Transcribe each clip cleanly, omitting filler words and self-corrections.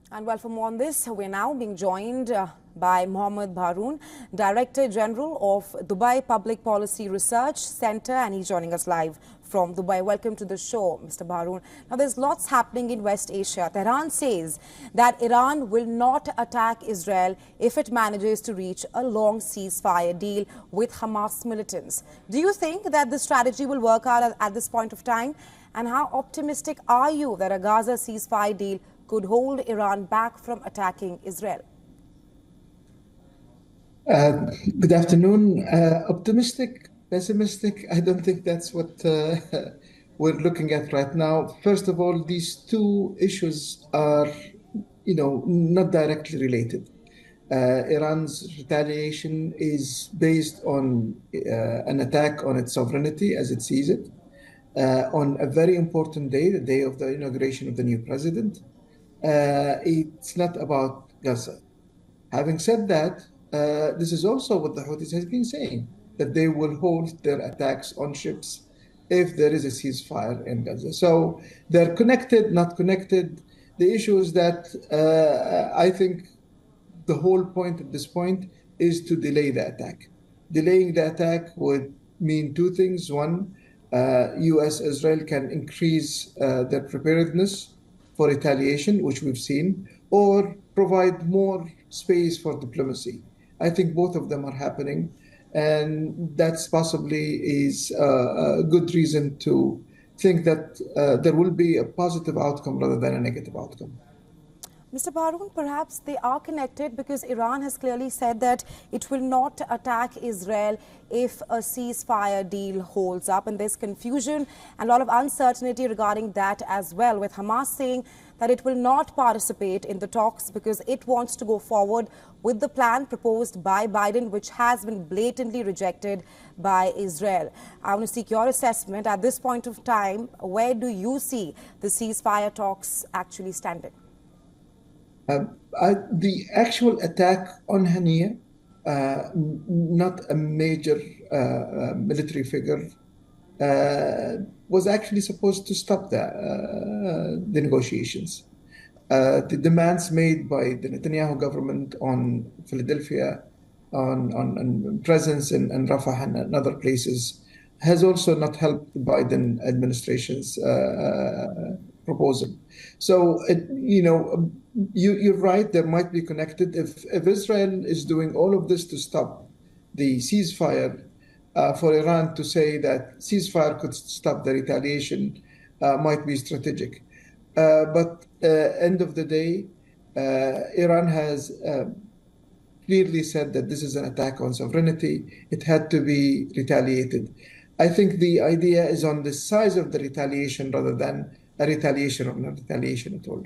And well, for more on this, we're now being joined by Mohammed Baroon, Director General of Dubai Public Policy Research Center, and he's joining us live from Dubai. Welcome to the show, Mr. Baroon. Now, there's lots happening in West Asia. Tehran says that Iran will not attack Israel if it manages to reach a long ceasefire deal with Hamas militants. Do you think that the strategy will work out at this point of time? And how optimistic are you that a Gaza ceasefire deal could hold Iran back from attacking Israel? Good afternoon. Optimistic, pessimistic, I don't think that's what we're looking at right now. First of all, these two issues are, not directly related. Iran's retaliation is based on an attack on its sovereignty as it sees it, on a very important day, the day of the inauguration of the new president. It's not about Gaza. Having said that, this is also what the Houthis has been saying, that they will hold their attacks on ships if there is a ceasefire in Gaza. So they're connected, not connected. The issue is that I think the whole point at this point is to delay the attack. Delaying the attack would mean two things. One, U.S. Israel can increase their preparedness for retaliation, which we've seen, or provide more space for diplomacy. I think both of them are happening, and that's possibly is a good reason to think that there will be a positive outcome rather than a negative outcome. Mr. Baroon, perhaps they are connected because Iran has clearly said that it will not attack Israel if a ceasefire deal holds up. And there's confusion and a lot of uncertainty regarding that as well, with Hamas saying that it will not participate in the talks because it wants to go forward with the plan proposed by Biden, which has been blatantly rejected by Israel. I want to seek your assessment at this point of time. Where do you see the ceasefire talks actually standing? The actual attack on Haniyeh, not a major military figure, was actually supposed to stop the negotiations. The demands made by the Netanyahu government on Philadelphia, on presence in Rafah and other places, has also not helped the Biden administration's proposal. So, you're right, there might be connected. If Israel is doing all of this to stop the ceasefire, for Iran to say that ceasefire could stop the retaliation might be strategic. But end of the day, Iran has clearly said that this is an attack on sovereignty. It had to be retaliated. I think the idea is on the size of the retaliation rather than a retaliation or not retaliation at all.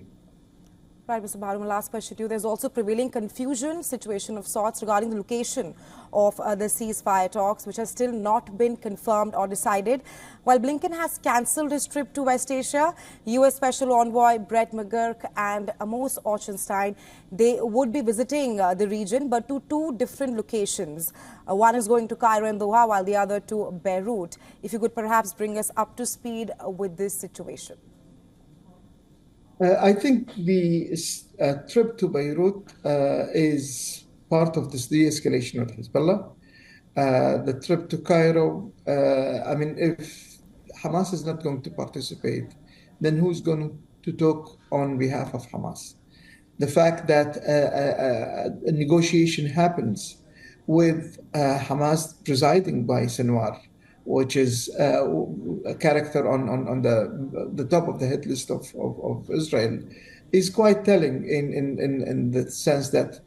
Right, Mr. Baroon, last question to you. There's also prevailing confusion, situation of sorts regarding the location of the ceasefire talks, which has still not been confirmed or decided. While Blinken has cancelled his trip to West Asia, U.S. Special Envoy Brett McGurk and Amos Ochsenstein, they would be visiting the region, but to two different locations. One is going to Cairo and Doha, while the other to Beirut. If you could perhaps bring us up to speed with this situation. I think the trip to Beirut is part of this de-escalation of Hezbollah. The trip to Cairo, if Hamas is not going to participate, then who's going to talk on behalf of Hamas? The fact that a negotiation happens with Hamas presiding by Sinwar, which is a character on the top of the hit list of Israel, is quite telling in the sense that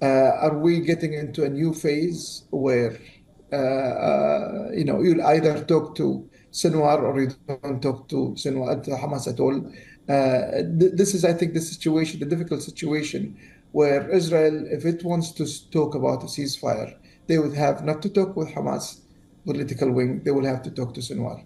are we getting into a new phase where you'll either talk to Sinwar or you don't talk to Sinwar, to Hamas at all. This is, I think, the situation, the difficult situation, where Israel, if it wants to talk about a ceasefire, they would have not to talk with Hamas political wing, they will have to talk to Sinwar.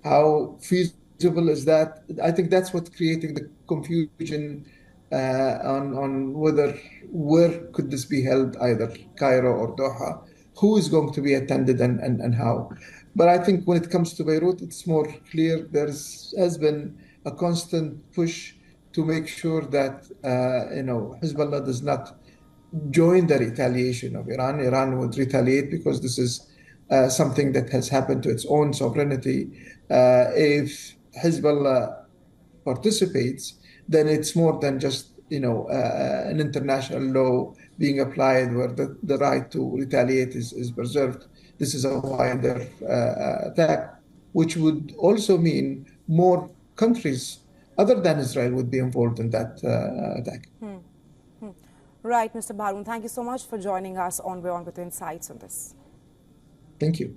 How feasible is that? I think that's what's creating the confusion on where could this be held, either Cairo or Doha, who is going to be attended and how. But I think when it comes to Beirut, it's more clear. There has been a constant push to make sure that Hezbollah does not join the retaliation of Iran. Iran would retaliate because this is something that has happened to its own sovereignty. If Hezbollah participates, then it's more than just an international law being applied where the right to retaliate is preserved. This is a wider attack, which would also mean more countries other than Israel would be involved in that attack. Right, Mr. Bharoon, thank you so much for joining us on WION with insights on this. Thank you.